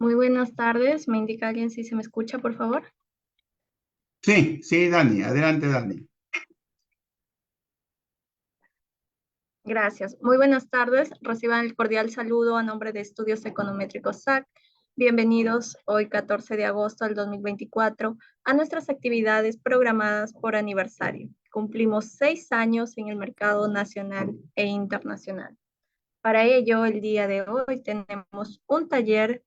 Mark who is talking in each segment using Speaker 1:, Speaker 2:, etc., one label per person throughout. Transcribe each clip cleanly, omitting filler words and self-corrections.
Speaker 1: Muy buenas tardes. ¿Me indica alguien si se me escucha, por favor?
Speaker 2: Sí, sí, Dani, adelante, Dani.
Speaker 1: Gracias. Muy buenas tardes. Reciban el cordial saludo a nombre de Estudios Econométricos SAC. Bienvenidos hoy, 14 de agosto del 2024, a nuestras actividades programadas por aniversario. Cumplimos 6 años en el mercado nacional e internacional. Para ello, el día de hoy tenemos un taller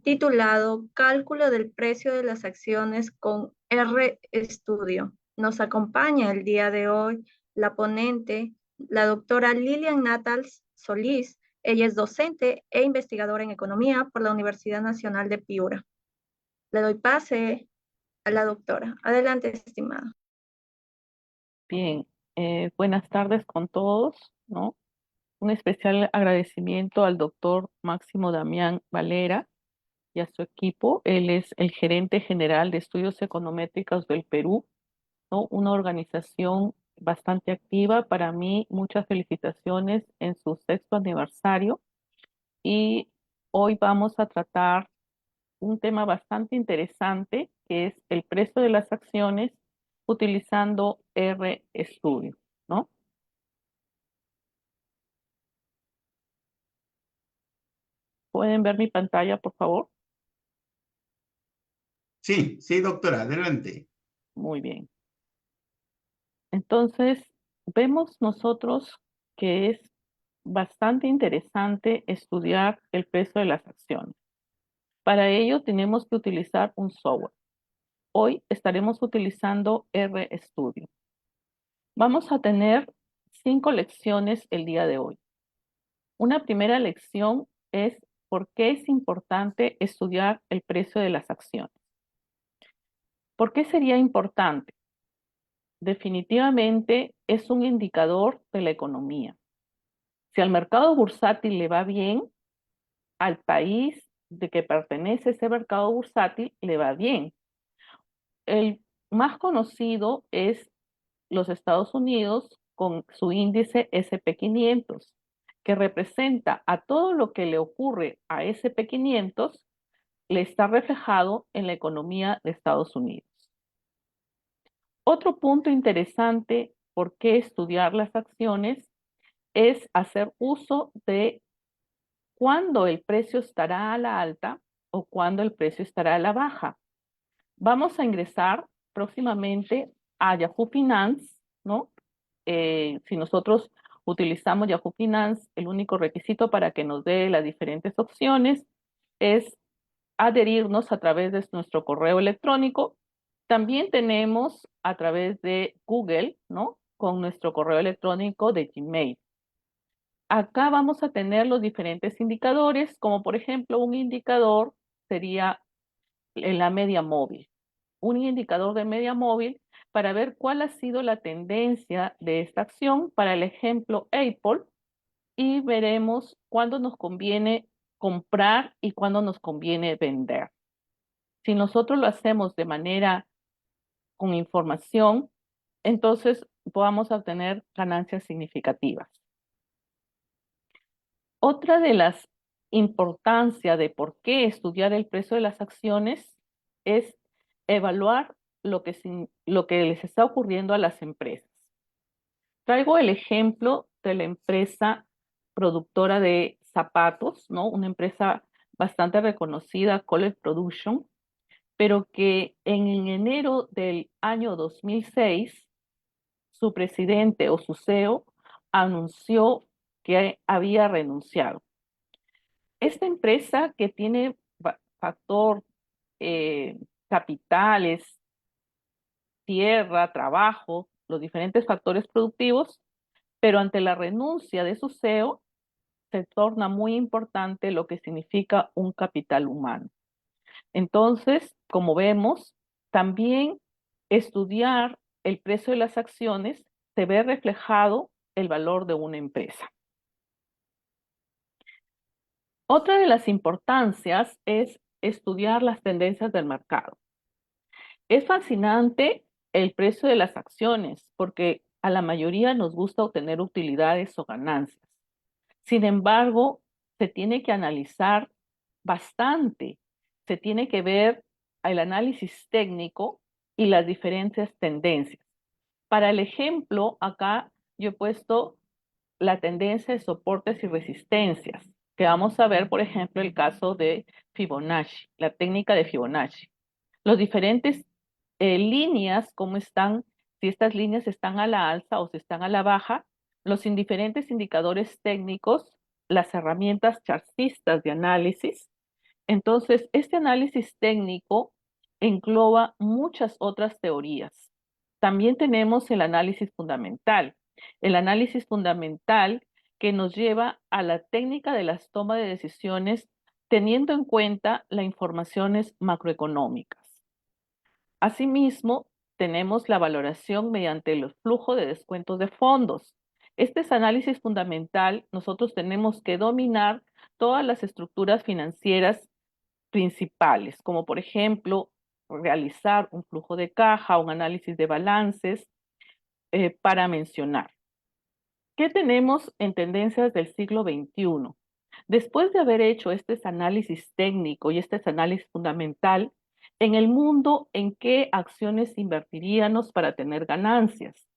Speaker 1: titulado Cálculo del precio de las acciones con R Studio. Nos acompaña el día de hoy la ponente, la doctora Lilian Natals Solís. Ella es docente e investigadora en economía por la Universidad Nacional de Piura. Le doy pase a la doctora. Adelante, estimada.
Speaker 3: Bien, buenas tardes con todos, ¿no? Un especial agradecimiento al doctor Máximo Damián Valera y a su equipo. Él es el gerente general de Estudios Econométricos del Perú, ¿no? Una organización bastante activa. Para mí, muchas felicitaciones en su sexto aniversario. Y hoy vamos a tratar un tema bastante interesante, que es el precio de las acciones utilizando RStudio, ¿no? ¿Pueden ver mi pantalla, por favor?
Speaker 2: Sí, sí, doctora, adelante.
Speaker 3: Muy bien. Entonces, vemos nosotros que es bastante interesante estudiar el precio de las acciones. Para ello tenemos que utilizar un software. Hoy estaremos utilizando RStudio. Vamos a tener 5 lecciones el día de hoy. Una primera lección es por qué es importante estudiar el precio de las acciones. ¿Por qué sería importante? Definitivamente es un indicador de la economía. Si al mercado bursátil le va bien, al país de que pertenece ese mercado bursátil le va bien. El más conocido es los Estados Unidos con su índice SP 500, que representa a todo lo que le ocurre a SP 500, le está reflejado en la economía de Estados Unidos. Otro punto interesante por qué estudiar las acciones es hacer uso de cuándo el precio estará a la alta o cuándo el precio estará a la baja. Vamos a ingresar próximamente a Yahoo Finance, ¿no? Si nosotros utilizamos Yahoo Finance, el único requisito para que nos dé las diferentes opciones es adherirnos a través de nuestro correo electrónico. También tenemos a través de Google, ¿no? Con nuestro correo electrónico de Gmail. Acá vamos a tener los diferentes indicadores, como por ejemplo un indicador sería la media móvil. Un indicador de media móvil para ver cuál ha sido la tendencia de esta acción. Para el ejemplo Apple, y veremos cuándo nos conviene comprar y cuándo nos conviene vender. Si nosotros lo hacemos de manera con información, entonces vamos a obtener ganancias significativas. Otra de las importancias de por qué estudiar el precio de las acciones es evaluar lo que les está ocurriendo a las empresas. Traigo el ejemplo de la empresa productora de zapatos, ¿no? Una empresa bastante reconocida, Color Production, pero que en enero del año 2006, su presidente o su CEO anunció que había renunciado. Esta empresa que tiene factor eh, capitales, tierra, trabajo, los diferentes factores productivos, pero ante la renuncia de su CEO se torna muy importante lo que significa un capital humano. Entonces, como vemos, también estudiar el precio de las acciones se ve reflejado el valor de una empresa. Otra de las importancias es estudiar las tendencias del mercado. Es fascinante el precio de las acciones porque a la mayoría nos gusta obtener utilidades o ganancias. Sin embargo, se tiene que analizar bastante se tiene que ver el análisis técnico y las diferentes tendencias. Para el ejemplo, acá yo he puesto la tendencia de soportes y resistencias, que vamos a ver, por ejemplo, el caso de Fibonacci, la técnica de Fibonacci. Los diferentes líneas, cómo están, si estas líneas están a la alza o si están a la baja, los diferentes indicadores técnicos, las herramientas chartistas de análisis. Entonces, este análisis técnico engloba muchas otras teorías. También tenemos el análisis fundamental. El análisis fundamental que nos lleva a la técnica de las tomas de decisiones teniendo en cuenta las informaciones macroeconómicas. Asimismo, tenemos la valoración mediante el flujo de descuentos de fondos. Este es análisis fundamental. Nosotros tenemos que dominar todas las estructuras financieras principales, como por ejemplo, realizar un flujo de caja, un análisis de balances, para mencionar. ¿Qué tenemos en tendencias del siglo XXI? Después de haber hecho este análisis técnico y este análisis fundamental, en el mundo, ¿en qué acciones invertiríamos para tener ganancias?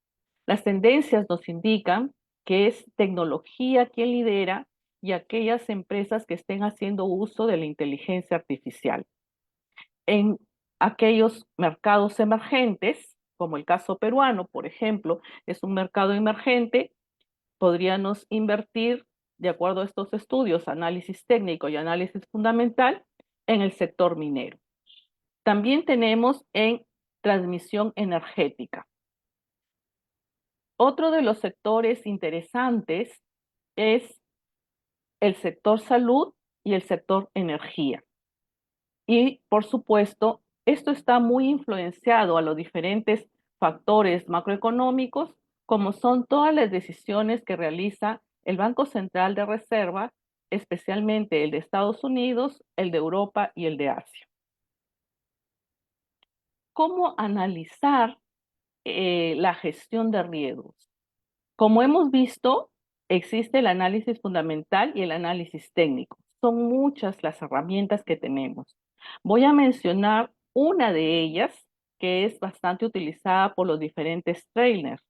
Speaker 3: Las tendencias nos indican que es tecnología quien lidera y aquellas empresas que estén haciendo uso de la inteligencia artificial. En aquellos mercados emergentes, como el caso peruano, por ejemplo, es un mercado emergente, podríamos invertir, de acuerdo a estos estudios, análisis técnico y análisis fundamental, en el sector minero. También tenemos en transmisión energética. Otro de los sectores interesantes es el sector salud y el sector energía. Y, por supuesto, esto está muy influenciado a los diferentes factores macroeconómicos, como son todas las decisiones que realiza el Banco Central de Reserva, especialmente el de Estados Unidos, el de Europa y el de Asia. ¿Cómo analizar la gestión de riesgos? Como hemos visto, existe el análisis fundamental y el análisis técnico. Son muchas las herramientas que tenemos. Voy a mencionar una de ellas que es bastante utilizada por los diferentes trainers.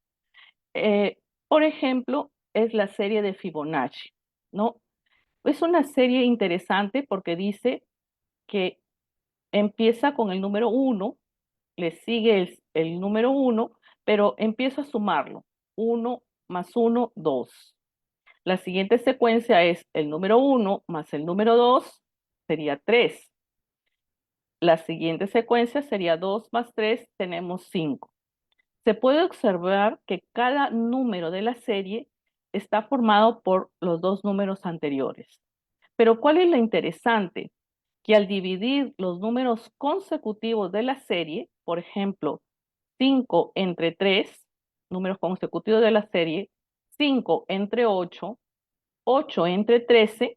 Speaker 3: Por ejemplo, es la serie de Fibonacci, ¿no? Es una serie interesante porque dice que empieza con el número 1, le sigue el número 1, pero empiezo a sumarlo. 1 más 1, 2. La siguiente secuencia es el número 1 más el número 2, sería 3. La siguiente secuencia sería 2 más 3, tenemos 5. Se puede observar que cada número de la serie está formado por los dos números anteriores. Pero ¿cuál es lo interesante? Que al dividir los números consecutivos de la serie, por ejemplo, 5 entre 3, números consecutivos de la serie, 5 entre 8, 8 entre 13,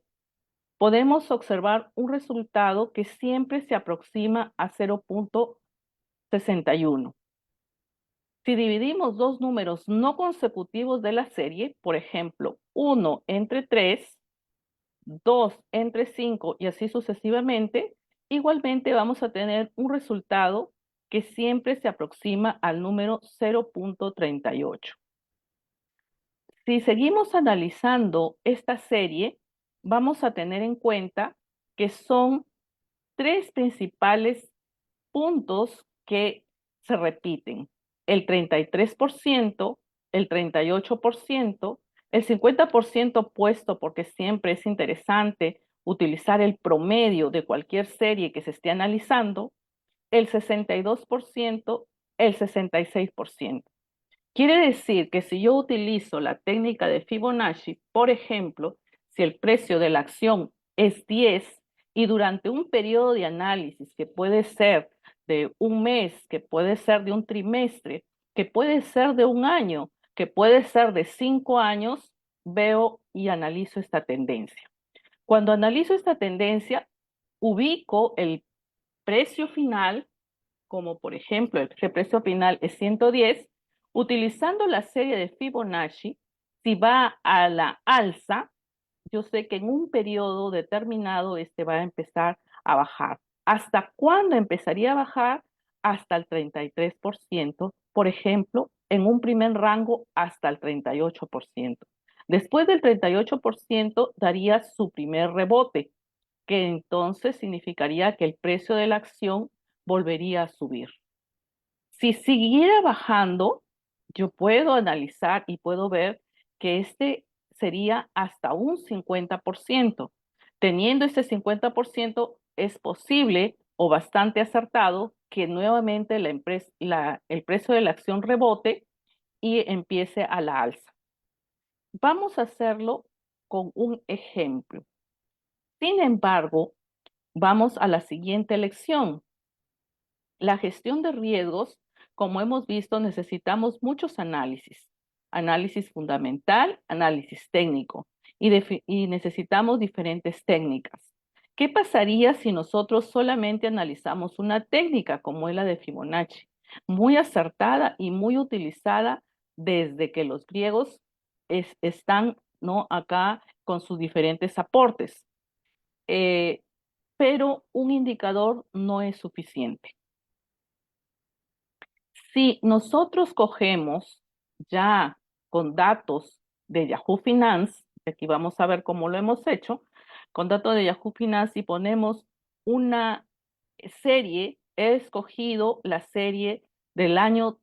Speaker 3: podemos observar un resultado que siempre se aproxima a 0.61. Si dividimos dos números no consecutivos de la serie, por ejemplo, 1 entre 3, 2 entre 5 y así sucesivamente, igualmente vamos a tener un resultado que siempre se aproxima al número 0.38. Si seguimos analizando esta serie, vamos a tener en cuenta que son tres principales puntos que se repiten: el 33%, el 38%, el 50% puesto porque siempre es interesante utilizar el promedio de cualquier serie que se esté analizando, el 62%, el 66%. Quiere decir que si yo utilizo la técnica de Fibonacci, por ejemplo, si el precio de la acción es 10 y durante un periodo de análisis que puede ser de un mes, que puede ser de un trimestre, que puede ser de un año, que puede ser de 5 años, veo y analizo esta tendencia. Cuando analizo esta tendencia, ubico el precio final, como por ejemplo el precio final es 110, utilizando la serie de Fibonacci, si va a la alza, yo sé que en un periodo determinado este va a empezar a bajar. ¿Hasta cuándo empezaría a bajar? Hasta el 33%, por ejemplo, en un primer rango hasta el 38%. Después del 38% daría su primer rebote, que entonces significaría que el precio de la acción volvería a subir. Si siguiera bajando, yo puedo analizar y puedo ver que este sería hasta un 50%. Teniendo este 50%, es posible o bastante acertado que nuevamente el precio de la acción rebote y empiece a la alza. Vamos a hacerlo con un ejemplo. Sin embargo, vamos a la siguiente lección. La gestión de riesgos, como hemos visto, necesitamos muchos análisis. Análisis fundamental, análisis técnico, y necesitamos diferentes técnicas. ¿Qué pasaría si nosotros solamente analizamos una técnica como es la de Fibonacci? Muy acertada y muy utilizada desde que los griegos están, ¿no?, acá con sus diferentes aportes. Pero un indicador no es suficiente. Si nosotros cogemos ya con datos de Yahoo Finance, aquí vamos a ver cómo lo hemos hecho, con datos de Yahoo Finance y ponemos una serie, he escogido la serie del año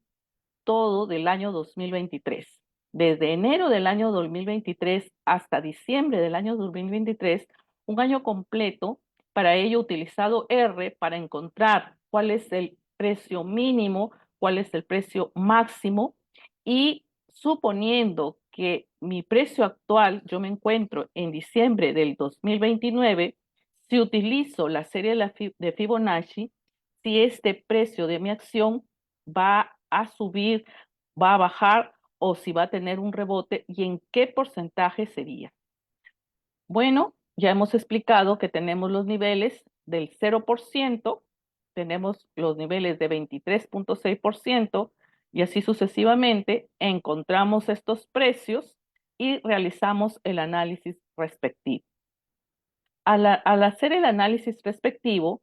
Speaker 3: todo del año 2023. Desde enero del año 2023 hasta diciembre del año 2023, un año completo. Para ello he utilizado R para encontrar cuál es el precio mínimo, cuál es el precio máximo, y suponiendo que mi precio actual, yo me encuentro en diciembre del 2029, si utilizo la serie de Fibonacci, si este precio de mi acción va a subir, va a bajar o si va a tener un rebote y en qué porcentaje sería. Bueno, ya hemos explicado que tenemos los niveles del 0%, tenemos los niveles de 23.6% y así sucesivamente encontramos estos precios y realizamos el análisis respectivo. Al hacer el análisis respectivo,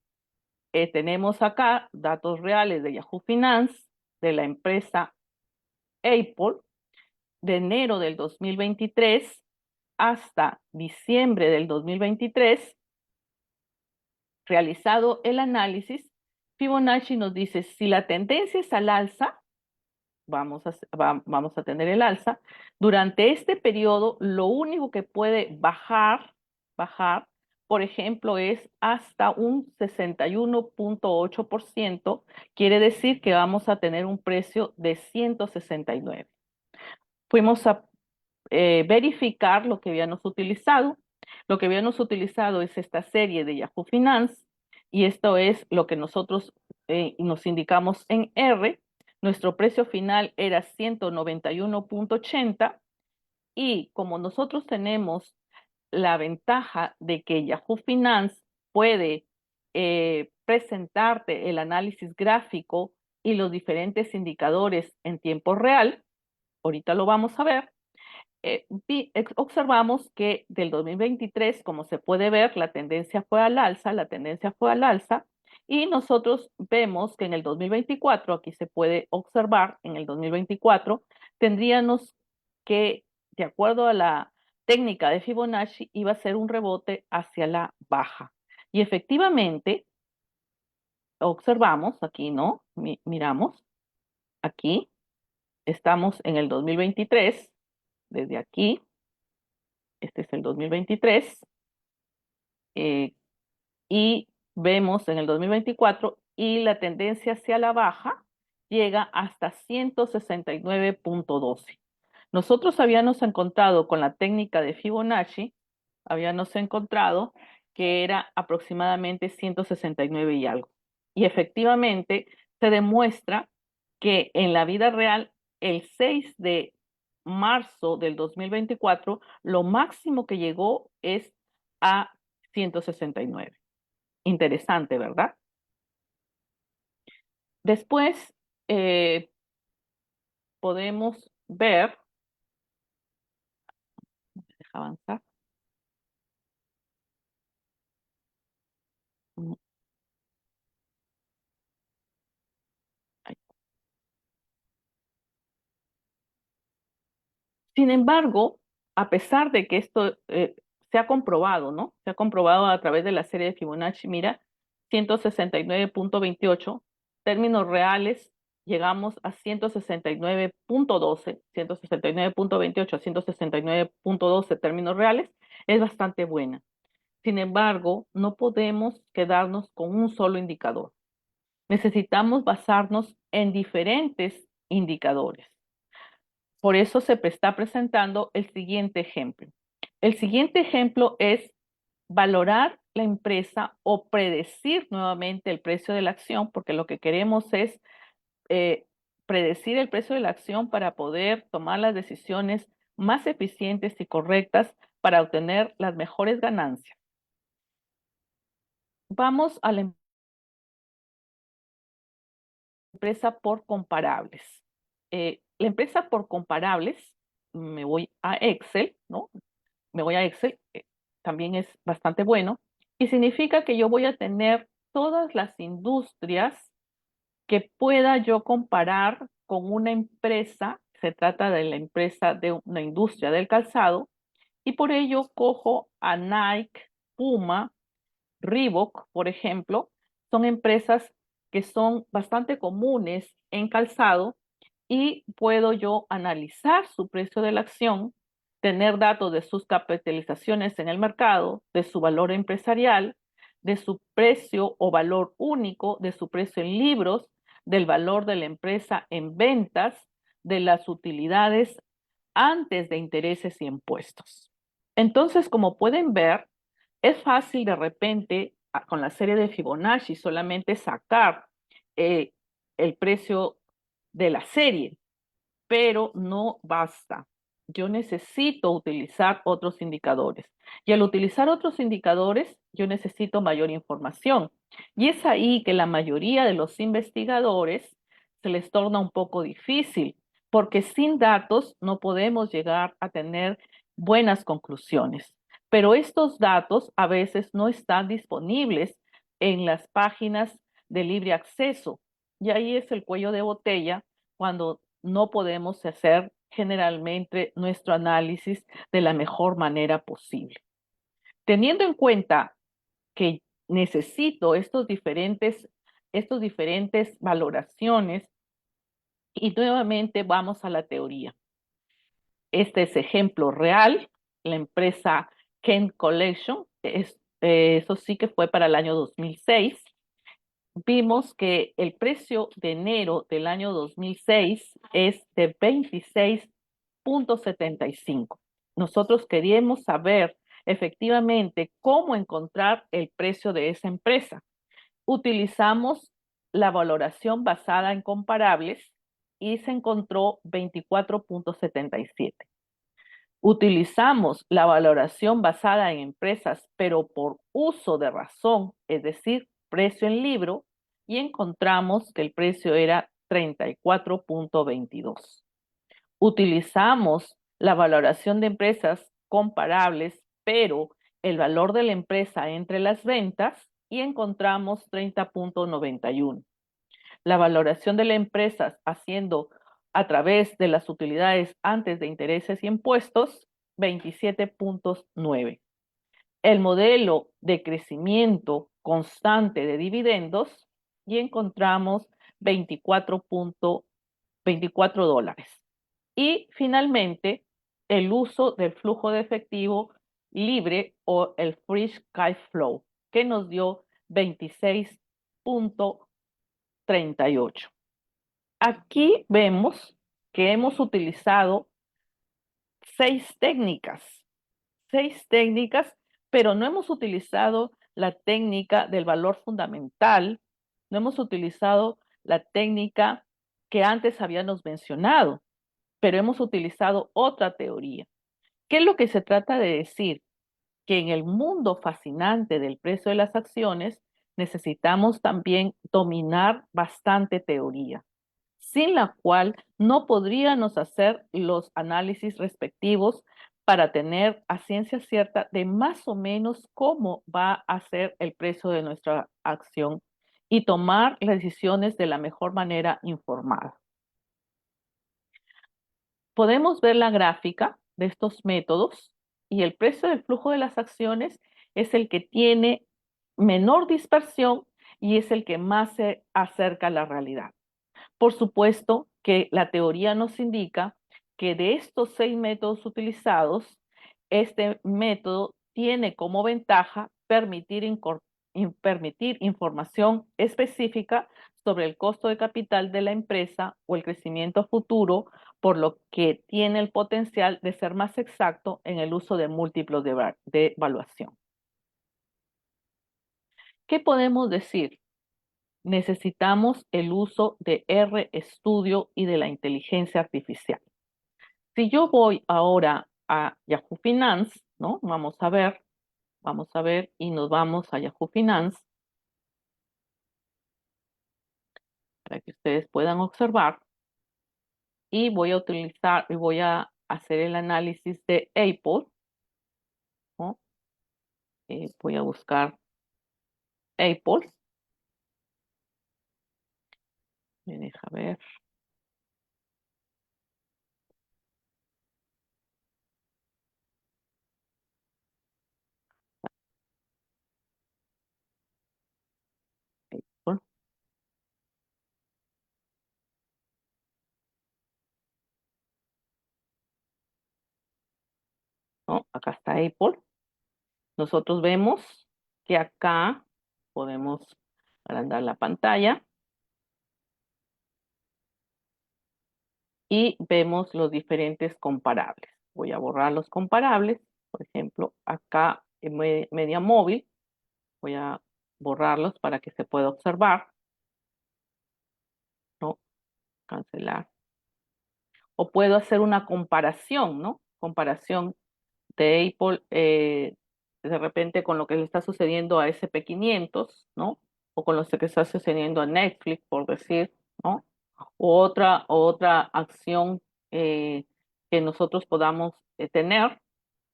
Speaker 3: tenemos acá datos reales de Yahoo Finance, de la empresa Apple, de enero del 2023 hasta diciembre del 2023, realizado el análisis, Fibonacci nos dice si la tendencia es al alza, vamos a tener el alza. Durante este periodo, lo único que puede bajar, por ejemplo, es hasta un 61.8%, quiere decir que vamos a tener un precio de 169. Fuimos a verificar lo que habíamos utilizado. Lo que habíamos utilizado es esta serie de Yahoo Finance y esto es lo que nosotros nos indicamos en R. Nuestro precio final era 191.80 y como nosotros tenemos la ventaja de que Yahoo Finance puede presentarte el análisis gráfico y los diferentes indicadores en tiempo real, ahorita lo vamos a ver, observamos que del 2023, como se puede ver, la tendencia fue al alza, y nosotros vemos que en el 2024, aquí se puede observar, en el 2024, tendríamos que, de acuerdo a la técnica de Fibonacci, iba a ser un rebote hacia la baja. Y efectivamente, observamos aquí, ¿no? Miramos, aquí, estamos en el 2023, desde aquí, este es el 2023, y vemos en el 2024 y la tendencia hacia la baja llega hasta 169.12. Nosotros habíamos encontrado con la técnica de Fibonacci, habíamos encontrado que era aproximadamente 169 y algo. Y efectivamente se demuestra que en la vida real, el 6 de marzo del 2024, lo máximo que llegó es a 169. Interesante, ¿verdad? Después podemos ver, deja avanzar. Sin embargo, a pesar de que esto se ha comprobado, ¿no? Se ha comprobado a través de la serie de Fibonacci, mira, 169.28, términos reales, llegamos a 169.12, 169.28 a 169.12 términos reales, es bastante buena. Sin embargo, no podemos quedarnos con un solo indicador. Necesitamos basarnos en diferentes indicadores. Por eso se está presentando el siguiente ejemplo. El siguiente ejemplo es valorar la empresa o predecir nuevamente el precio de la acción, porque lo que queremos es predecir el precio de la acción para poder tomar las decisiones más eficientes y correctas para obtener las mejores ganancias. Vamos a la empresa por comparables. La empresa por comparables, me voy a Excel, ¿no? Me voy a Excel, también es bastante bueno, y significa que yo voy a tener todas las industrias que pueda yo comparar con una empresa, se trata de la empresa de una industria del calzado, y por ello cojo a Nike, Puma, Reebok, por ejemplo, son empresas que son bastante comunes en calzado y puedo yo analizar su precio de la acción, tener datos de sus capitalizaciones en el mercado, de su valor empresarial, de su precio o valor único, de su precio en libros, del valor de la empresa en ventas, de las utilidades antes de intereses y impuestos. Entonces, como pueden ver, es fácil de repente con la serie de Fibonacci solamente sacar el precio de la serie, pero no basta. Yo necesito utilizar otros indicadores. Y al utilizar otros indicadores, yo necesito mayor información. Y es ahí que la mayoría de los investigadores se les torna un poco difícil, porque sin datos no podemos llegar a tener buenas conclusiones. Pero estos datos a veces no están disponibles en las páginas de libre acceso. Y ahí es el cuello de botella cuando no podemos hacer generalmente nuestro análisis de la mejor manera posible. Teniendo en cuenta que necesito estos diferentes valoraciones, y nuevamente vamos a la teoría. Este es ejemplo real, la empresa Kent Collection, eso sí que fue para el año 2006. Vimos que el precio de enero del año 2006 es de 26.75. Nosotros queríamos saber efectivamente cómo encontrar el precio de esa empresa. Utilizamos la valoración basada en comparables y se encontró 24.77. Utilizamos la valoración basada en empresas, pero por uso de razón, es decir, precio en libro, y encontramos que el precio era 34.22. Utilizamos la valoración de empresas comparables, pero el valor de la empresa entre las ventas, y encontramos 30.91. La valoración de las empresas haciendo a través de las utilidades antes de intereses y impuestos, 27.9. El modelo de crecimiento constante de dividendos y encontramos 24.24 dólares. Y finalmente, el uso del flujo de efectivo libre o el free cash flow, que nos dio 26.38. Aquí vemos que hemos utilizado seis técnicas, pero no hemos utilizado la técnica del valor fundamental, no hemos utilizado la técnica que antes habíamos mencionado, pero hemos utilizado otra teoría. ¿Qué es lo que se trata de decir? Que en el mundo fascinante del precio de las acciones necesitamos también dominar bastante teoría, sin la cual no podríamos hacer los análisis respectivos para tener a ciencia cierta de más o menos cómo va a ser el precio de nuestra acción y tomar las decisiones de la mejor manera informada. podemos ver la gráfica de estos métodos y el precio del flujo de las acciones es el que tiene menor dispersión y es el que más se acerca a la realidad. Por supuesto que la teoría nos indica que de estos 6 métodos utilizados, este método tiene como ventaja permitir información específica sobre el costo de capital de la empresa o el crecimiento futuro, por lo que tiene el potencial de ser más exacto en el uso de múltiplos de evaluación. ¿Qué podemos decir? Necesitamos el uso de RStudio y de la inteligencia artificial. Si yo voy ahora a Yahoo Finance, ¿no? Vamos a ver y nos vamos a Yahoo Finance para que ustedes puedan observar y voy a hacer el análisis de Apple, ¿no? Voy a buscar Apple, me deja ver. Apple, ¿no? Acá está Apple. Nosotros vemos que acá podemos agrandar la pantalla y vemos los diferentes comparables. Voy a borrar los comparables. Por ejemplo, acá en Media Móvil, voy a borrarlos para que se pueda observar. ¿No? Cancelar. O puedo hacer una comparación, ¿no? Comparación de Apple de repente con lo que le está sucediendo a SP500, ¿no? O con lo que está sucediendo a Netflix, por decir, ¿no? O otra acción que nosotros podamos tener.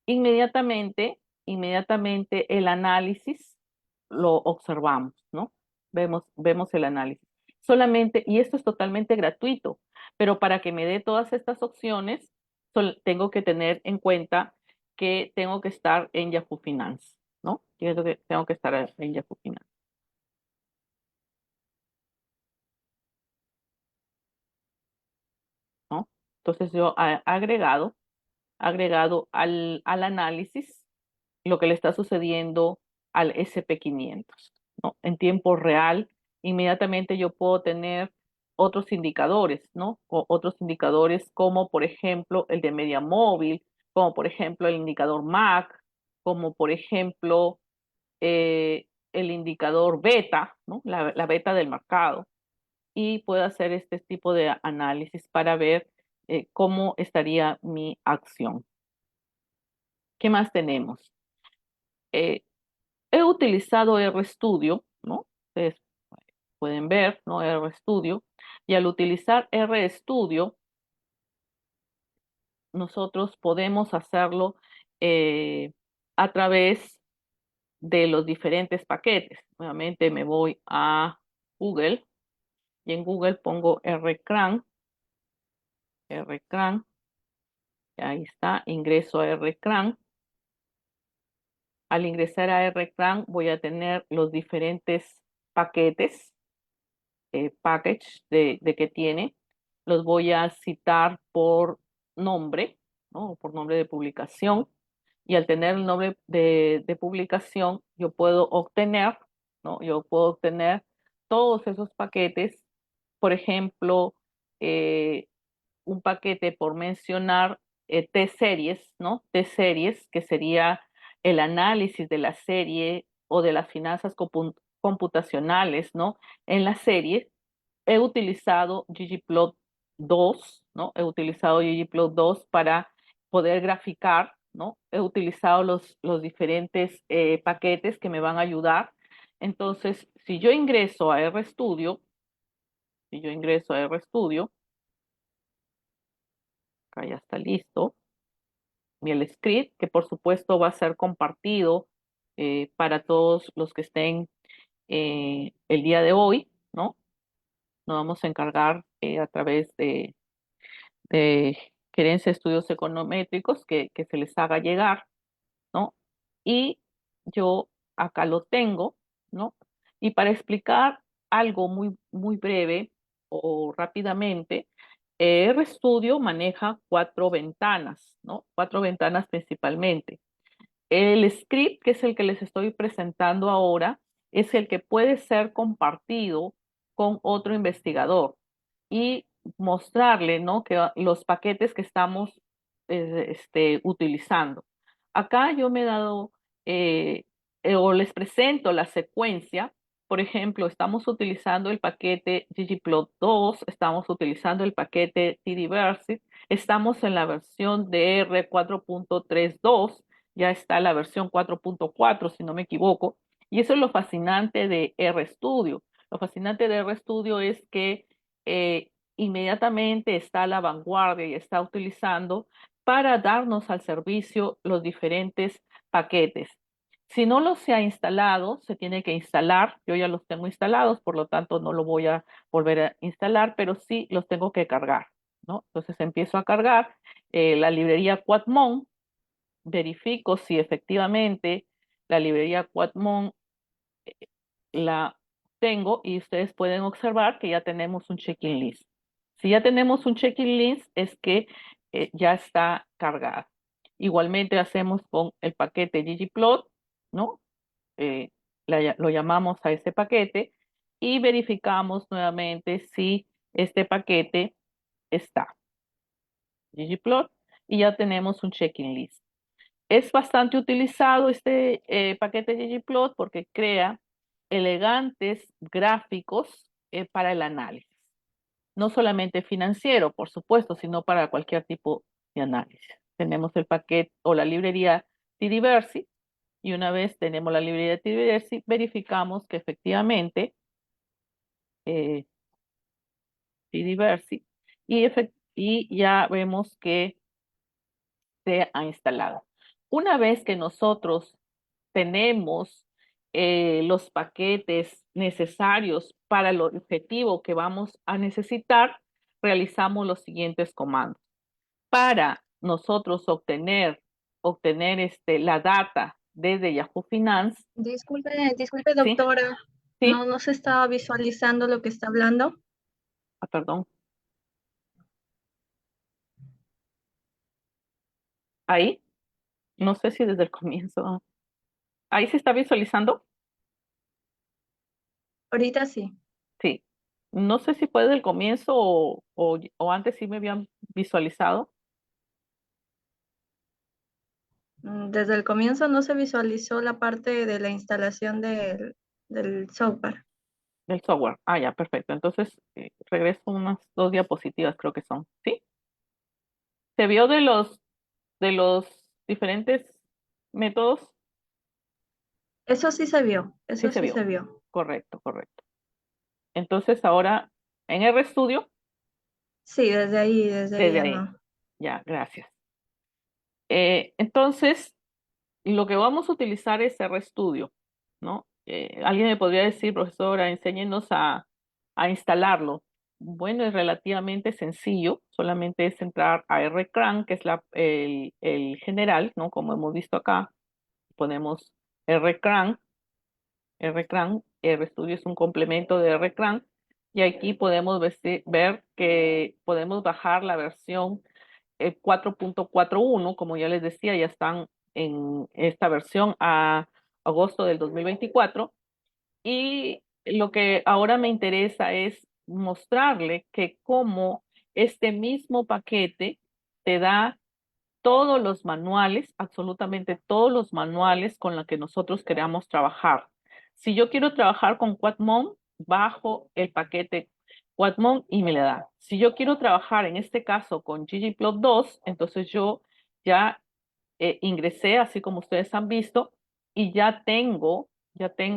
Speaker 3: Inmediatamente el análisis lo observamos, ¿no? Vemos el análisis. Solamente, y esto es totalmente gratuito, pero para que me dé todas estas opciones, tengo que tener en cuenta que tengo que estar en Yahoo Finance, ¿no? Tengo que estar en Yahoo Finance, ¿no? Entonces yo he agregado al análisis lo que le está sucediendo al SP500, ¿no? En tiempo real, inmediatamente yo puedo tener otros indicadores, ¿no? O otros indicadores como, por ejemplo, el de media móvil, como, por ejemplo, el indicador MAC, como, por ejemplo, el indicador beta, ¿no? La beta del mercado. Y puedo hacer este tipo de análisis para ver cómo estaría mi acción. ¿Qué más tenemos? He utilizado RStudio, ¿no? Ustedes pueden ver, ¿no? RStudio. Y al utilizar RStudio, nosotros podemos hacerlo a través de los diferentes paquetes. Nuevamente me voy a Google y en Google pongo RCran, ahí está, ingreso a RCran. Al ingresar a RCran voy a tener los diferentes paquetes, package de que tiene. Los voy a citar por nombre, ¿no? Por nombre de publicación. Y al tener el nombre de publicación, yo puedo obtener, ¿no? Yo puedo obtener todos esos paquetes. Por ejemplo, un paquete por mencionar T-series, ¿no? T-series, que sería el análisis de la serie o de las finanzas computacionales, ¿no? En la serie, he utilizado ggplot 2, ¿no? He utilizado ggplot 2 para poder graficar, ¿no? He utilizado los diferentes paquetes que me van a ayudar. Entonces, si yo ingreso a RStudio, acá ya está listo, y el script, que por supuesto va a ser compartido para todos los que estén el día de hoy, ¿no? Nos vamos a encargar a través de Gerencia de Estudios Econométricos que se les haga llegar, ¿no? Y yo acá lo tengo, ¿no? Y para explicar algo muy breve o rápidamente, RStudio maneja 4 ventanas, ¿no? 4 ventanas principalmente. El script, que es el que les estoy presentando ahora, es el que puede ser compartido con otro investigador y mostrarle, ¿no? que los paquetes que estamos utilizando. Acá yo me he dado o les presento la secuencia. Por ejemplo, estamos utilizando el paquete ggplot2, estamos utilizando el paquete tdiversity, estamos en la versión de R4.32, ya está la versión 4.4, si no me equivoco, y eso es lo fascinante de RStudio. Lo fascinante de RStudio es que inmediatamente está a la vanguardia y está utilizando para darnos al servicio los diferentes paquetes. Si no los se ha instalado, se tiene que instalar. Yo ya los tengo instalados, por lo tanto no lo voy a volver a instalar, pero sí los tengo que cargar, ¿no? Entonces empiezo a cargar la librería Quadmon, verifico si efectivamente la librería Quadmon la tengo y ustedes pueden observar que ya tenemos un check-in list. Si ya tenemos un check-in list es que ya está cargada. Igualmente hacemos con el paquete ggplot, ¿no? Eh, lo llamamos a ese paquete y verificamos nuevamente si este paquete está. ggplot y ya tenemos un check-in list. Es bastante utilizado este paquete ggplot porque crea elegantes gráficos para el análisis. No solamente financiero, por supuesto, sino para cualquier tipo de análisis. Tenemos el paquete o la librería tdiversity y una vez tenemos la librería tdiversity, verificamos que efectivamente tdiversity y ya vemos que se ha instalado. Una vez que nosotros tenemos los paquetes necesarios para el objetivo que vamos a necesitar, realizamos los siguientes comandos. Para nosotros obtener la data desde Yahoo Finance.
Speaker 1: Disculpe,
Speaker 3: ¿Sí?
Speaker 1: doctora.
Speaker 3: ¿Sí?
Speaker 1: No se estaba visualizando lo que está hablando.
Speaker 3: Ah, perdón. Ahí. No sé si desde el comienzo. ¿Ahí se está visualizando?
Speaker 1: Ahorita sí.
Speaker 3: Sí. No sé si fue desde el comienzo o antes sí me habían visualizado.
Speaker 1: Desde el comienzo no se visualizó la parte de la instalación del software.
Speaker 3: Del software. Ah, ya, perfecto. Entonces, regreso unas 2 diapositivas, creo que son. ¿Sí? ¿Se vio de los diferentes métodos?
Speaker 1: Eso sí se vio,
Speaker 3: Sí
Speaker 1: eso
Speaker 3: se
Speaker 1: sí
Speaker 3: vio.
Speaker 1: se vio.
Speaker 3: Correcto, correcto. Entonces, ahora en RStudio,
Speaker 1: Sí, desde ahí
Speaker 3: desde
Speaker 1: ya
Speaker 3: ahí.
Speaker 1: no.
Speaker 3: Ya, gracias. Entonces, lo que vamos a utilizar es RStudio, ¿no? Alguien me podría decir, profesora, enséñenos a instalarlo. Bueno, es relativamente sencillo, solamente es entrar a RCRAN, que es el general, ¿no? Como hemos visto acá, ponemos RCRAN, RStudio es un complemento de RCRAN, y aquí podemos ver que podemos bajar la versión 4.41, como ya les decía, ya están en esta versión a agosto del 2024. Y lo que ahora me interesa es mostrarle que como este mismo paquete te da todos los manuales, absolutamente todos los manuales con los que nosotros queramos trabajar. Si yo quiero trabajar con Quadmon, bajo el paquete Quadmon y me le da. Si yo quiero trabajar en este caso con ggplot2, entonces yo ya ingresé, así como ustedes han visto, y ya tengo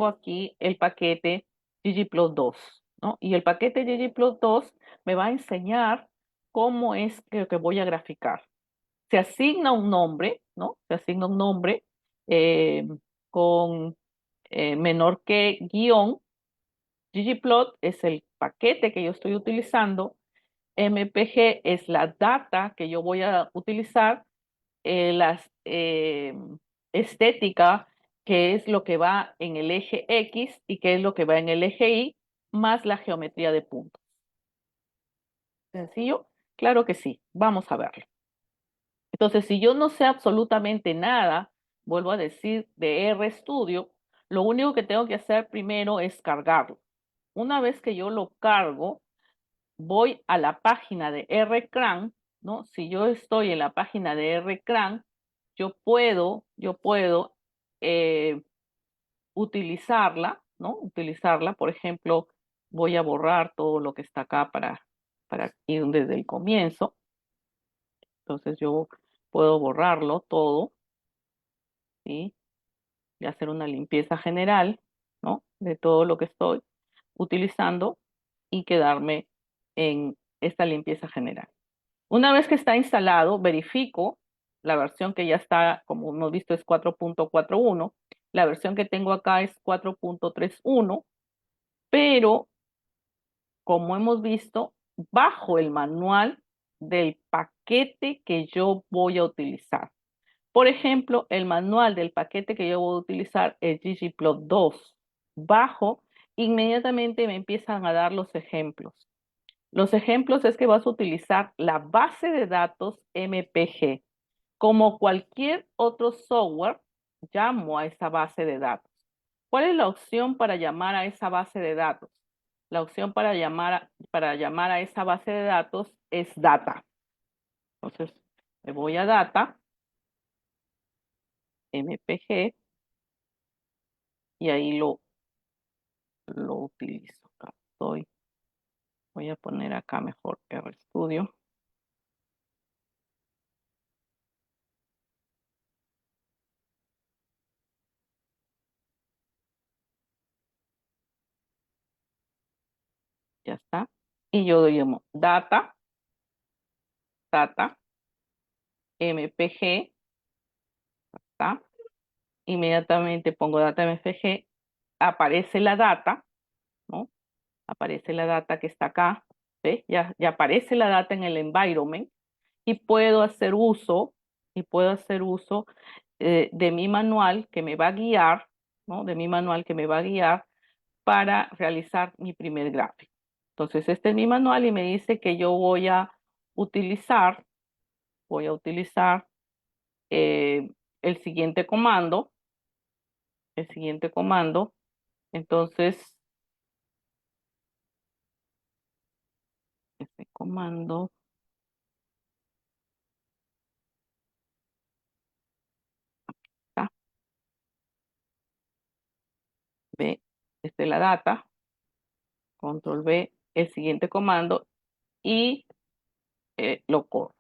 Speaker 3: aquí el paquete ggplot2, ¿no? Y el paquete ggplot2 me va a enseñar cómo es que voy a graficar. Se asigna un nombre, ¿no? Se asigna un nombre eh, con menor que guión. ggplot es el paquete que yo estoy utilizando. MPG es la data que yo voy a utilizar, estética, que es lo que va en el eje X y que es lo que va en el eje Y, más la geometría de puntos. ¿Sencillo? Claro que sí. Vamos a verlo. Entonces, si yo no sé absolutamente nada, vuelvo a decir, de RStudio, lo único que tengo que hacer primero es cargarlo. Una vez que yo lo cargo, voy a la página de RCran, ¿no? Si yo estoy en la página de RCran, yo puedo utilizarla, ¿no? Utilizarla, por ejemplo, voy a borrar todo lo que está acá para ir desde el comienzo. Entonces yo puedo borrarlo todo, ¿sí? Y hacer una limpieza general, ¿no? De todo lo que estoy utilizando y quedarme en esta limpieza general. Una vez que está instalado, verifico la versión que ya está, como hemos visto, es 4.41. La versión que tengo acá es 4.31, pero como hemos visto, bajo el manual del paquete que yo voy a utilizar. Por ejemplo, el manual del paquete que yo voy a utilizar es ggplot2. Bajo, inmediatamente me empiezan a dar los ejemplos. Los ejemplos es que vas a utilizar la base de datos MPG. Como cualquier otro software, llamo a esa base de datos. ¿Cuál es la opción para llamar a esa base de datos? La opción para llamar a esa base de datos es data. Entonces, me voy a data, MPG, y ahí lo utilizo. Acá voy a poner acá mejor RStudio. Ya está. Y yo doy data, MPG, ¿está? Inmediatamente pongo data MPG, aparece la data, ¿no? Aparece la data que está acá, ¿ves? Ya aparece la data en el environment y puedo hacer uso, de mi manual que me va a guiar, ¿no? De mi manual que me va a guiar para realizar mi primer gráfico. Entonces, este es mi manual y me dice que yo voy a utilizar eh, el siguiente comando, Entonces, este comando, ¿está? B, esta es la data, control B, el siguiente comando y lo corro.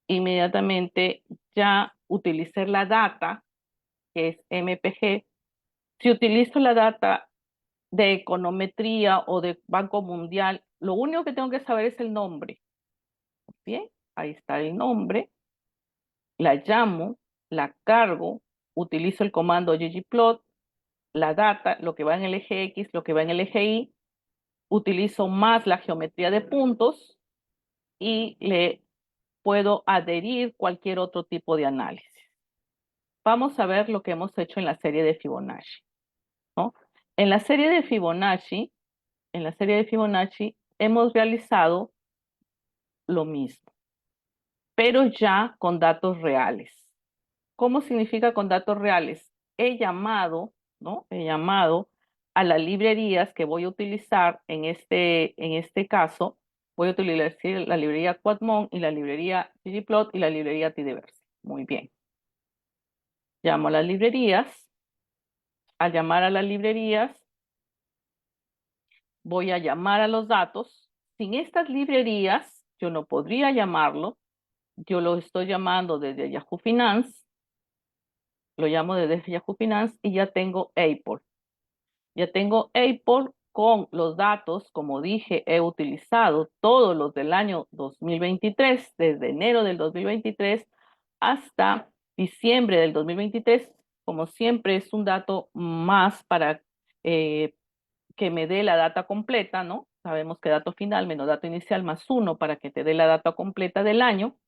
Speaker 3: Inmediatamente ya utilicé la data, que es MPG. Si utilizo la data de econometría o de Banco Mundial, lo único que tengo que saber es el nombre. Bien, ahí está el nombre. La llamo, la cargo, utilizo el comando ggplot, la data, lo que va en el eje X, lo que va en el eje Y, utilizo más la geometría de puntos y le puedo adherir cualquier otro tipo de análisis. Vamos a ver lo que hemos hecho en la serie de Fibonacci, ¿no? En la serie de Fibonacci, hemos realizado lo mismo, pero ya con datos reales. ¿Cómo significa con datos reales? He llamado, ¿no? He llamado a las librerías que voy a utilizar en este caso. Voy a utilizar la librería Quadmon y la librería ggplot y la librería Tidyverse. Muy bien. Llamo a las librerías. Al llamar a las librerías, voy a llamar a los datos. Sin estas librerías, yo no podría llamarlo. Yo lo estoy llamando desde Yahoo Finance. Lo llamo desde Yahoo Finance y ya tengo Apple. Ya tengo Apple con los datos, como dije, he utilizado todos los del año 2023, desde enero del 2023 hasta diciembre del 2023, Como siempre, es un dato más para que me dé la data completa, ¿no? Sabemos que dato final menos dato inicial más 1 para que te dé la data completa del año.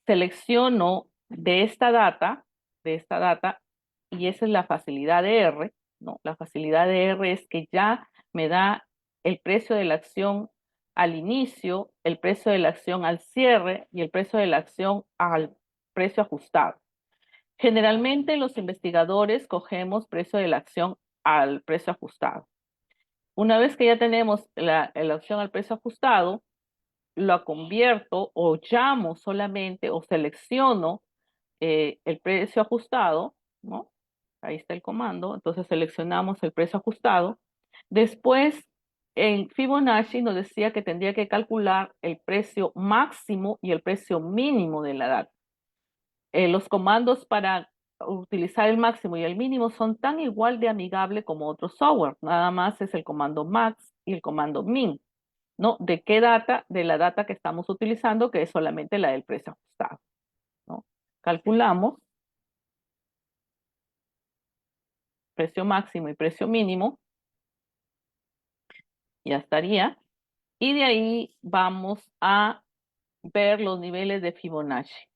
Speaker 3: Selecciono de esta data, y esa es la facilidad de R, ¿no? La facilidad de R es que ya me da el precio de la acción al inicio, el precio de la acción al cierre y el precio de la acción al precio ajustado. Generalmente los investigadores cogemos precio de la acción al precio ajustado. Una vez que ya tenemos la opción al precio ajustado, lo convierto o llamo solamente o selecciono el precio ajustado, ¿no? Ahí está el comando. Entonces seleccionamos el precio ajustado. Después, en Fibonacci nos decía que tendría que calcular el precio máximo y el precio mínimo de la data. Los comandos para utilizar el máximo y el mínimo son tan igual de amigable como otros software. Nada más es el comando max y el comando min, ¿no? ¿De qué data? De la data que estamos utilizando, que es solamente la del precio ajustado, ¿no? Calculamos precio máximo y precio mínimo. Ya estaría. Y de ahí vamos a ver los niveles de Fibonacci.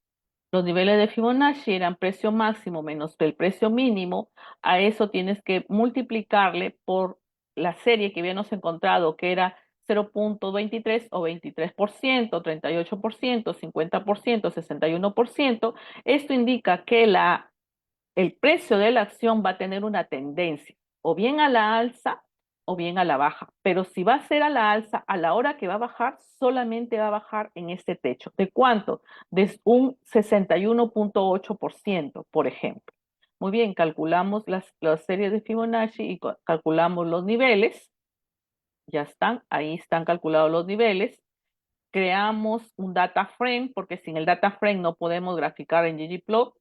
Speaker 3: Los niveles de Fibonacci eran precio máximo menos el precio mínimo. A eso tienes que multiplicarle por la serie que habíamos encontrado, que era 0.23 o 23%, 38%, 50%, 61%. Esto indica que el precio de la acción va a tener una tendencia, o bien a la alza o bien a la baja. Pero si va a ser a la alza, a la hora que va a bajar, solamente va a bajar en este techo. ¿De cuánto? De un 61.8%, por ejemplo. Muy bien, calculamos las series de Fibonacci y calculamos los niveles. Ya están, ahí están calculados los niveles. Creamos un data frame, porque sin el data frame no podemos graficar en ggplot,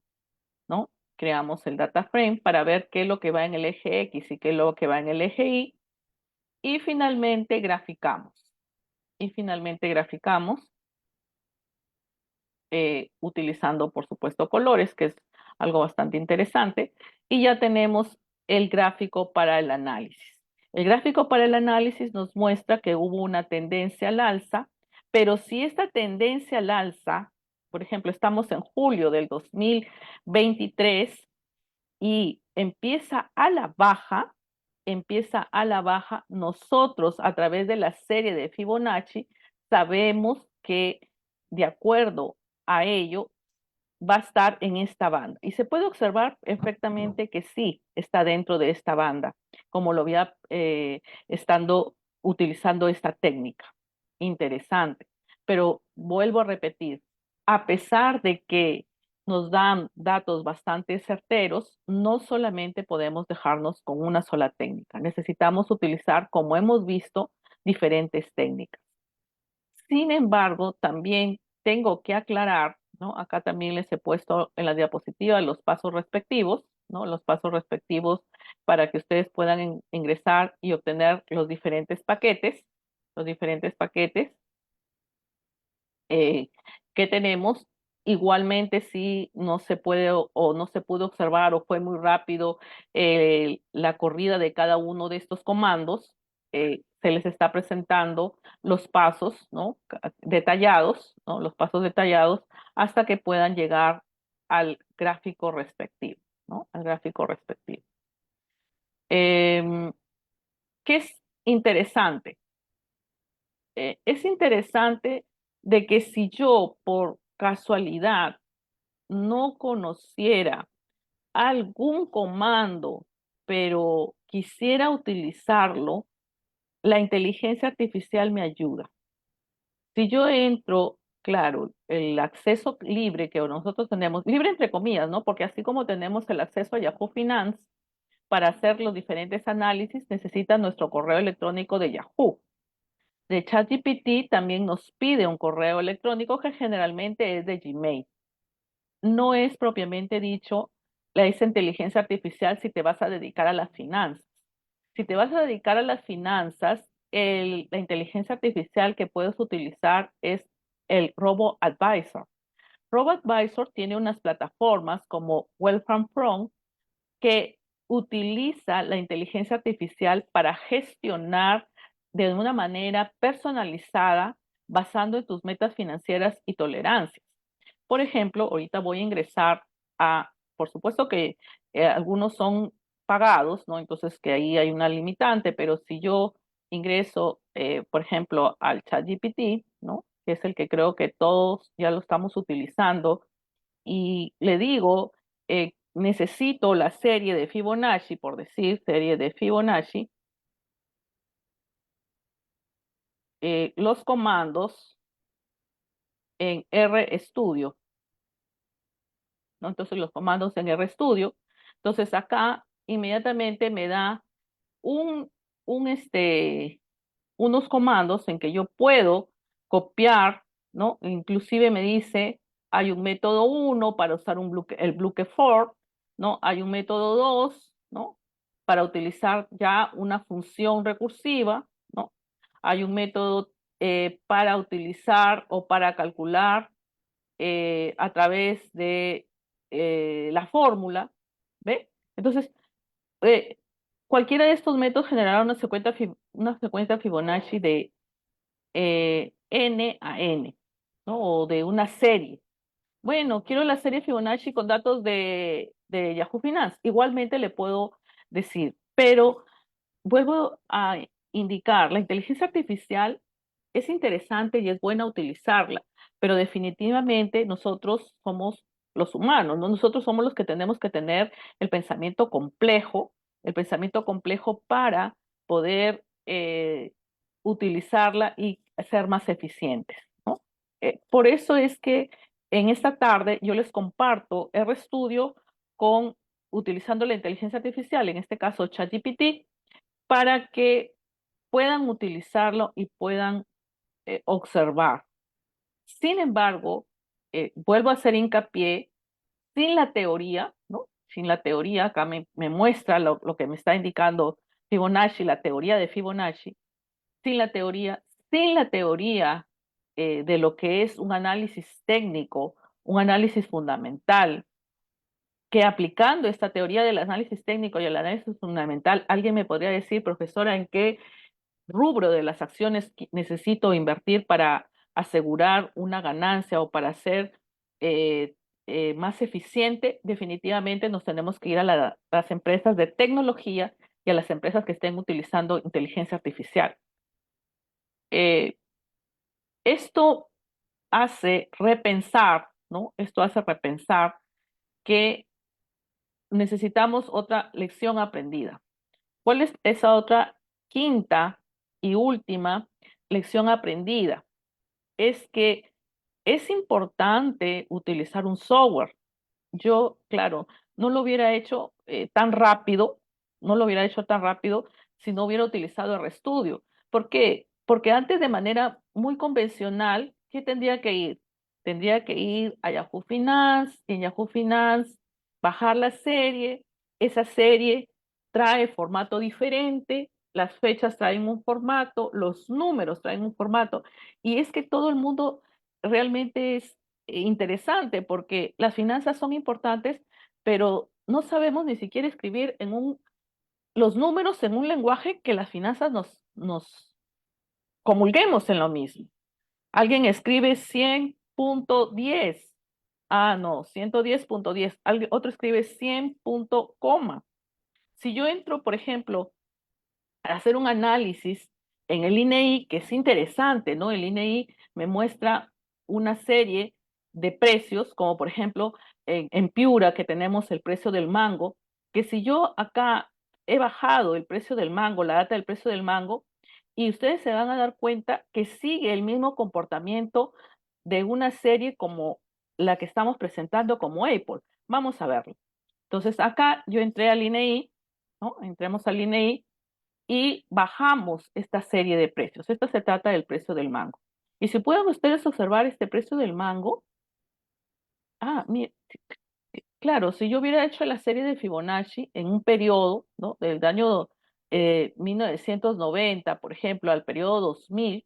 Speaker 3: ¿no? Creamos el data frame para ver qué es lo que va en el eje X y qué es lo que va en el eje Y. Y finalmente graficamos. Utilizando, por supuesto, colores, que es algo bastante interesante. Y ya tenemos el gráfico para el análisis. El gráfico para el análisis nos muestra que hubo una tendencia al alza, pero si esta tendencia al alza, por ejemplo, estamos en julio del 2023, y empieza a la baja, nosotros a través de la serie de Fibonacci sabemos que de acuerdo a ello va a estar en esta banda. Y se puede observar perfectamente que sí está dentro de esta banda, como lo había estando utilizando esta técnica. Interesante. Pero vuelvo a repetir, a pesar de que nos dan datos bastante certeros, no solamente podemos dejarnos con una sola técnica. Necesitamos utilizar, como hemos visto, diferentes técnicas. Sin embargo, también tengo que aclarar, ¿no? Acá también les he puesto en la diapositiva los pasos respectivos, ¿no? Los pasos respectivos para que ustedes puedan ingresar y obtener los diferentes paquetes que tenemos. Igualmente, si no se puede o no se pudo observar o fue muy rápido la corrida de cada uno de estos comandos, se les está presentando los pasos, ¿no? Detallados, ¿no? Los pasos detallados hasta que puedan llegar al gráfico respectivo, ¿no? Al gráfico respectivo. ¿Qué es interesante? Es interesante de que si yo por casualidad no conociera algún comando, pero quisiera utilizarlo, la inteligencia artificial me ayuda. Si yo entro, claro, el acceso libre que nosotros tenemos, libre entre comillas, ¿no? Porque así como tenemos el acceso a Yahoo Finance para hacer los diferentes análisis, necesita nuestro correo electrónico de Yahoo. De ChatGPT también nos pide un correo electrónico que generalmente es de Gmail. No es propiamente dicho esa inteligencia artificial si te vas a dedicar a las finanzas. Si te vas a dedicar a las finanzas, la inteligencia artificial que puedes utilizar es el Robo Advisor. Robo Advisor tiene unas plataformas como Well from From que utiliza la inteligencia artificial para gestionar de una manera personalizada, basando en tus metas financieras y tolerancias. Por ejemplo, ahorita voy a ingresar por supuesto que algunos son pagados, ¿no? Entonces que ahí hay una limitante, pero si yo ingreso, por ejemplo, al ChatGPT, ¿no? Que es el que creo que todos ya lo estamos utilizando, y le digo, necesito la serie de Fibonacci, por decir, serie de Fibonacci, los comandos en RStudio, ¿no? Entonces los comandos en RStudio. Entonces acá inmediatamente me da un, unos comandos en que yo puedo copiar, ¿no? Inclusive me dice, hay un método 1 para usar el bloque for, ¿no? Hay un método 2, ¿no? Para utilizar ya una función recursiva, ¿no? Hay un método para utilizar o para calcular a través de la fórmula, ¿ve? Entonces, eh, cualquiera de estos métodos generará una secuencia Fibonacci de N a N, ¿no? O de una serie. Bueno, quiero la serie Fibonacci con datos de Yahoo Finance. Igualmente le puedo decir, pero vuelvo a indicar, la inteligencia artificial es interesante y es buena utilizarla, pero definitivamente nosotros somos los humanos, ¿no? Nosotros somos los que tenemos que tener el pensamiento complejo para poder utilizarla y ser más eficientes, ¿no? Por eso es que en esta tarde yo les comparto RStudio utilizando la inteligencia artificial, en este caso ChatGPT, para que puedan utilizarlo y puedan observar. Sin embargo, vuelvo a hacer hincapié, sin la teoría, ¿no? Sin la teoría, acá me muestra lo que me está indicando Fibonacci, la teoría de Fibonacci, sin la teoría, sin la teoría de lo que es un análisis técnico, un análisis fundamental, que aplicando esta teoría del análisis técnico y el análisis fundamental, alguien me podría decir, profesora, ¿en qué rubro de las acciones que necesito invertir para asegurar una ganancia o para ser eh, más eficiente? Definitivamente nos tenemos que ir a las empresas de tecnología y a las empresas que estén utilizando inteligencia artificial. Esto hace repensar, ¿no? Esto hace repensar que necesitamos otra lección aprendida. ¿Cuál es esa otra quinta y última lección aprendida? Es que es importante utilizar un software. Yo, claro, no lo hubiera hecho tan rápido, no lo hubiera hecho tan rápido si no hubiera utilizado RStudio. ¿Por qué? Porque antes de manera muy convencional, ¿qué tendría que ir? Tendría que ir a Yahoo Finance, y en Yahoo Finance bajar la serie, esa serie trae formato diferente, las fechas traen un formato, los números traen un formato, y es que todo el mundo realmente es interesante porque las finanzas son importantes, pero no sabemos ni siquiera escribir los números en un lenguaje que las finanzas nos comulguemos en lo mismo. Alguien escribe 100.10. Ah, no, 110.10. Otro escribe 100. Coma. Si yo entro, por ejemplo, a hacer un análisis en el INEI, que es interesante, ¿no? El INEI me muestra una serie de precios, como por ejemplo en Piura, que tenemos el precio del mango, que si yo acá he bajado el precio del mango, la data del precio del mango, y ustedes se van a dar cuenta que sigue el mismo comportamiento de una serie como la que estamos presentando como Apple. Vamos a verlo. Entonces acá yo entré al INEI, ¿no? Entremos al INEI y bajamos esta serie de precios. Esta se trata del precio del mango. Y si pueden ustedes observar este precio del mango, mire, claro, si yo hubiera hecho la serie de Fibonacci en un periodo, ¿no? Del año 1990, por ejemplo, al periodo 2000,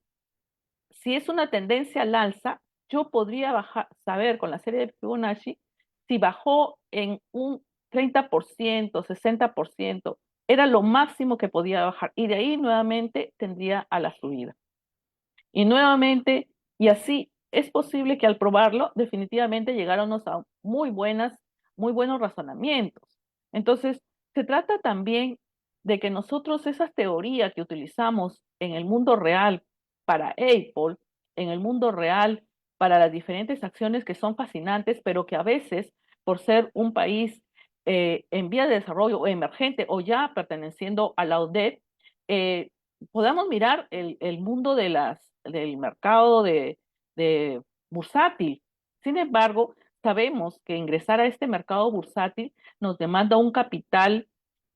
Speaker 3: si es una tendencia al alza, yo podría saber con la serie de Fibonacci si bajó en un 30%, 60%, era lo máximo que podía bajar. Y de ahí nuevamente tendría a la subida. Y nuevamente, y así es posible que al probarlo, definitivamente llegáramos a muy buenos razonamientos. Entonces, se trata también de que nosotros esas teorías que utilizamos en el mundo real para Apple, en el mundo real para las diferentes acciones que son fascinantes, pero que a veces, por ser un país en vía de desarrollo o emergente o ya perteneciendo a la ODED, podamos mirar el mundo del mercado de bursátil. Sin embargo, sabemos que ingresar a este mercado bursátil nos demanda un capital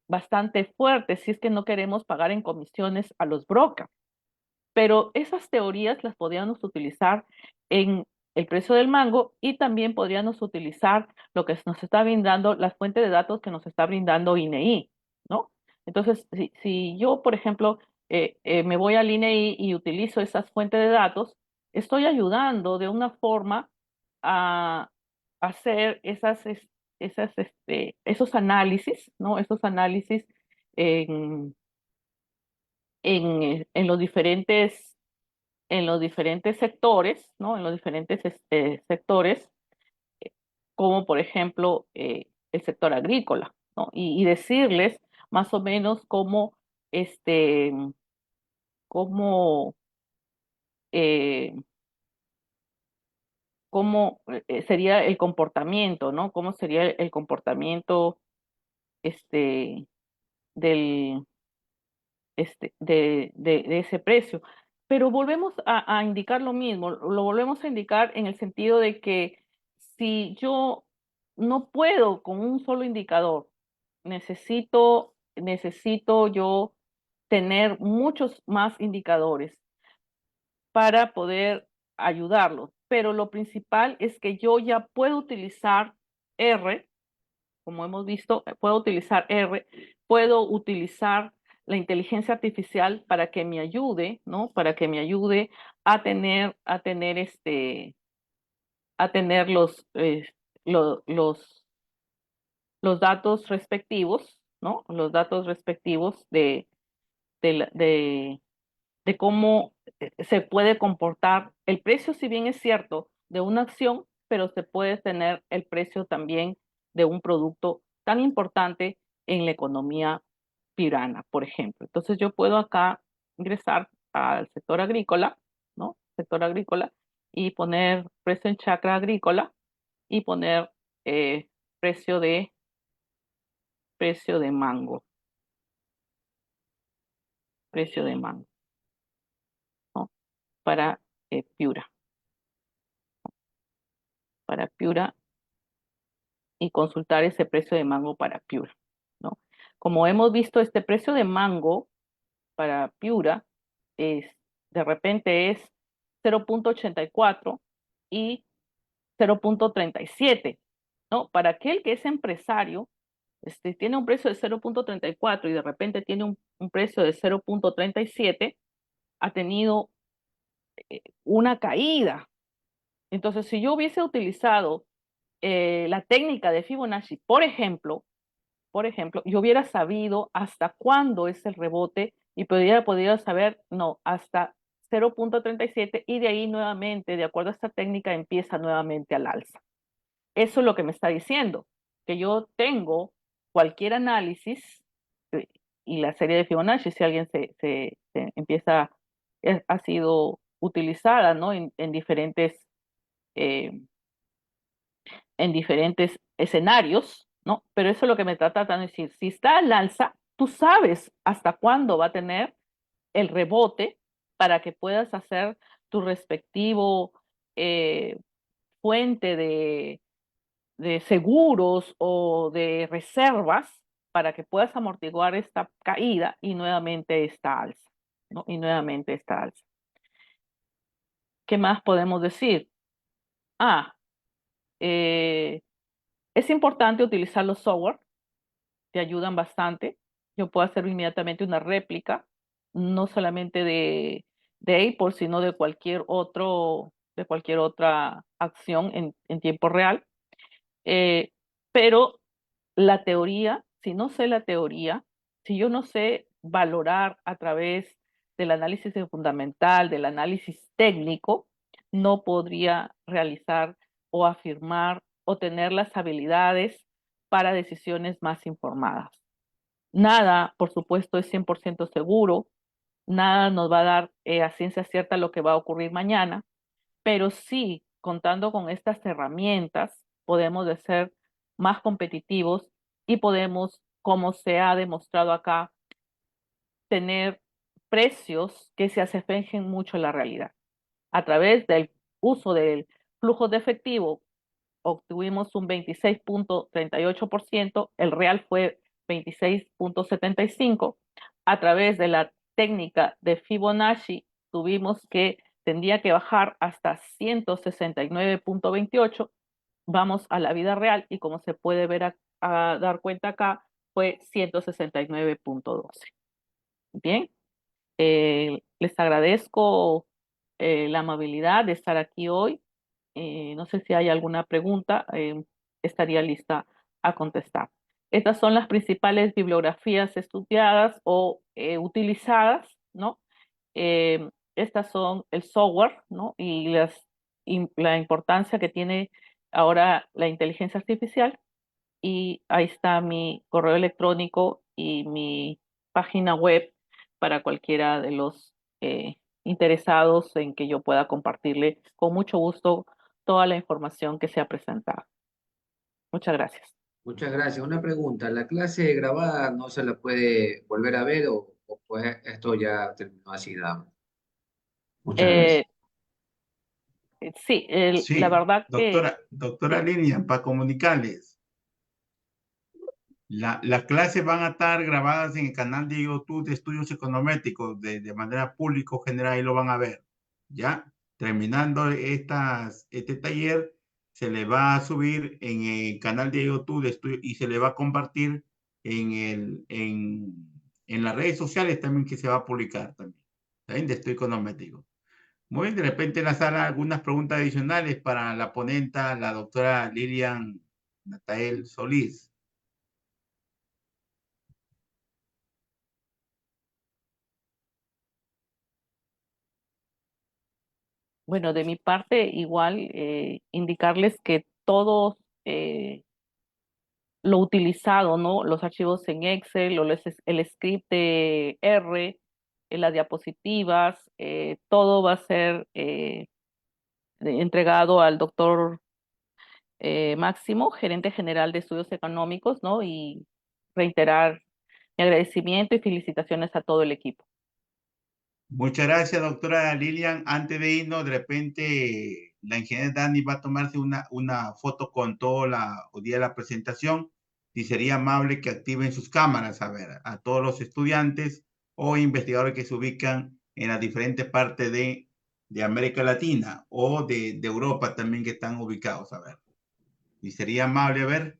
Speaker 3: bastante fuerte si es que no queremos pagar en comisiones a los brokers. Pero esas teorías las podríamos utilizar en el precio del mango y también podríamos utilizar lo que nos está brindando, las fuentes de datos que nos está brindando INEI, ¿no? Entonces, si yo, por ejemplo, me voy al INEI y utilizo esas fuentes de datos, estoy ayudando de una forma a hacer esos análisis, ¿no? Esos análisis en, en los diferentes sectores, ¿no? En los diferentes sectores, como por ejemplo el sector agrícola, ¿no? Y decirles más o menos este, cómo, eh, cómo sería el comportamiento, ¿no? Cómo sería el comportamiento este, del, de ese precio. Pero volvemos a indicar lo mismo, lo volvemos a indicar en el sentido de que si yo no puedo con un solo indicador, necesito yo tener muchos más indicadores para poder ayudarlos. Pero lo principal es que yo ya puedo utilizar R, como hemos visto, puedo utilizar R, puedo utilizar la inteligencia artificial para que me ayude, ¿no? Para que me ayude a tener lo- los datos respectivos, ¿no? Los datos respectivos de, la- de cómo se puede comportar el precio, si bien es cierto, de una acción, pero se puede tener el precio también de un producto tan importante en la economía pirana, por ejemplo. Entonces yo puedo acá ingresar al sector agrícola, ¿no? Sector agrícola y poner precio en chacra agrícola y poner eh, precio de precio de mango, precio de mango, ¿no? Para Piura, para Piura y consultar ese precio de mango para Piura, ¿no? Como hemos visto, este precio de mango para Piura es, de repente es 0,84 y 0,37, ¿no? Para aquel que es empresario, tiene un precio de 0,34 y de repente tiene un precio de 0,37, ha tenido una caída. Entonces, si yo hubiese utilizado la técnica de Fibonacci, por ejemplo, yo hubiera sabido hasta cuándo es el rebote y podría podido saber, no, hasta 0,37 y de ahí nuevamente, de acuerdo a esta técnica, empieza nuevamente al alza. Eso es lo que me está diciendo, que yo tengo cualquier análisis y la serie de Fibonacci, si alguien se empieza, ha sido utilizada, ¿no? Eh, en diferentes escenarios, ¿no? Pero eso es lo que me trata de decir. Si está al alza, tú sabes hasta cuándo va a tener el rebote para que puedas hacer tu respectivo eh, fuente de seguros o de reservas para que puedas amortiguar esta caída y nuevamente esta alza, ¿no? Y nuevamente esta alza. ¿Qué más podemos decir? Ah, eh, es importante utilizar los software, te ayudan bastante. Yo puedo hacer inmediatamente una réplica, no solamente de Apple, sino de cualquier otra acción en tiempo real. Eh, pero la teoría, si no sé la teoría, si yo no sé valorar a través del análisis fundamental, del análisis técnico, no podría realizar o afirmar o tener las habilidades para decisiones más informadas. Nada, por supuesto, es 100% seguro, nada nos va a dar a ciencia cierta lo que va a ocurrir mañana, pero sí, contando con estas herramientas, podemos ser más competitivos y podemos, como se ha demostrado acá, tener precios que se asemejen mucho a la realidad. A través del uso del flujo de efectivo, obtuvimos un 26.38%, el real fue 26.75%. A través de la técnica de Fibonacci, tuvimos que tendría que bajar hasta 169.28. Vamos a la vida real y como se puede ver a dar cuenta acá, fue 169.12. Bien, les agradezco la amabilidad de estar aquí hoy. No sé si hay alguna pregunta, estaría lista a contestar. Estas son las principales bibliografías estudiadas o utilizadas, ¿no? Estas son el software, ¿no? Y la importancia que tiene ahora la inteligencia artificial. Y ahí está mi correo electrónico y mi página web para cualquiera de los interesados en que yo pueda compartirle con mucho gusto toda la información que se ha presentado. Muchas gracias.
Speaker 4: Muchas gracias. Una pregunta, ¿la clase grabada no se la puede volver a ver o pues esto ya terminó así, nada más? Muchas
Speaker 3: Eh,
Speaker 4: gracias.
Speaker 3: sí, la
Speaker 2: Sí,
Speaker 3: verdad que
Speaker 2: doctora
Speaker 3: sí.
Speaker 2: Lilian, para comunicarles, las clases van a estar grabadas en el canal de YouTube de Estudios Econométricos de manera pública general y lo van a ver. Ya, terminando este taller, se le va a subir en el canal de YouTube de Estudios y se le va a compartir en las redes sociales también que se va a publicar también, ¿saben? De Estudios Econométricos. Muy bien, de repente en la sala algunas preguntas adicionales para la ponenta, la doctora Lilian Natael Solís.
Speaker 3: Bueno, de mi parte, igual indicarles que todos lo utilizado, ¿no? Los archivos en Excel, el script de R, las diapositivas, todo va a ser entregado al doctor Máximo, gerente general de estudios económicos, ¿no? Y reiterar mi agradecimiento y felicitaciones a todo el equipo.
Speaker 2: Muchas gracias, doctora Lilian. Antes de irnos, de repente la ingeniera Dani va a tomarse una foto con todo el día de la presentación y sería amable que activen sus cámaras, a ver, a todos los estudiantes o investigadores que se ubican en las diferentes partes de América Latina o de Europa también que están ubicados, a ver. Y sería amable, a ver.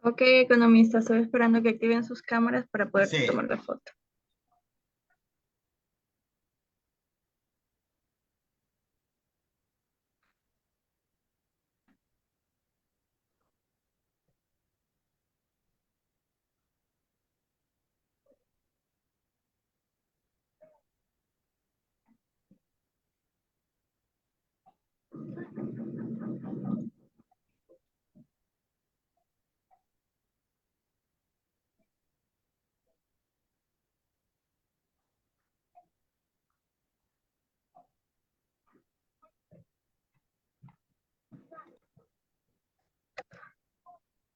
Speaker 1: Ok, economista, estoy esperando que activen sus cámaras para poder
Speaker 2: Sí.
Speaker 1: tomar la foto.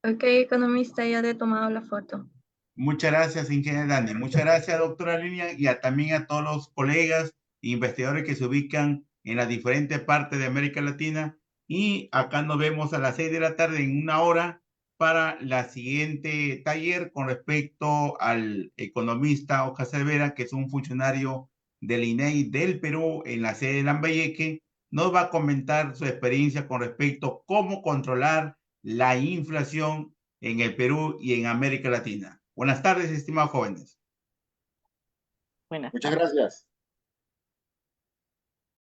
Speaker 1: Ok, economista, ya he tomado la foto.
Speaker 2: Muchas gracias, ingeniero Dani. Muchas gracias, doctora Lilian, y también a todos los colegas e investigadores que se ubican en las diferentes partes de América Latina. Y acá nos vemos a las 6 de la tarde en una hora para la siguiente taller con respecto al economista Oscar Cervera, que es un funcionario del INEI del Perú en la sede de Lambayeque. Nos va a comentar su experiencia con respecto a cómo controlar la inflación en el Perú y en América Latina. Buenas tardes, estimados jóvenes.
Speaker 3: Buenas
Speaker 5: Muchas
Speaker 3: tardes.
Speaker 5: gracias.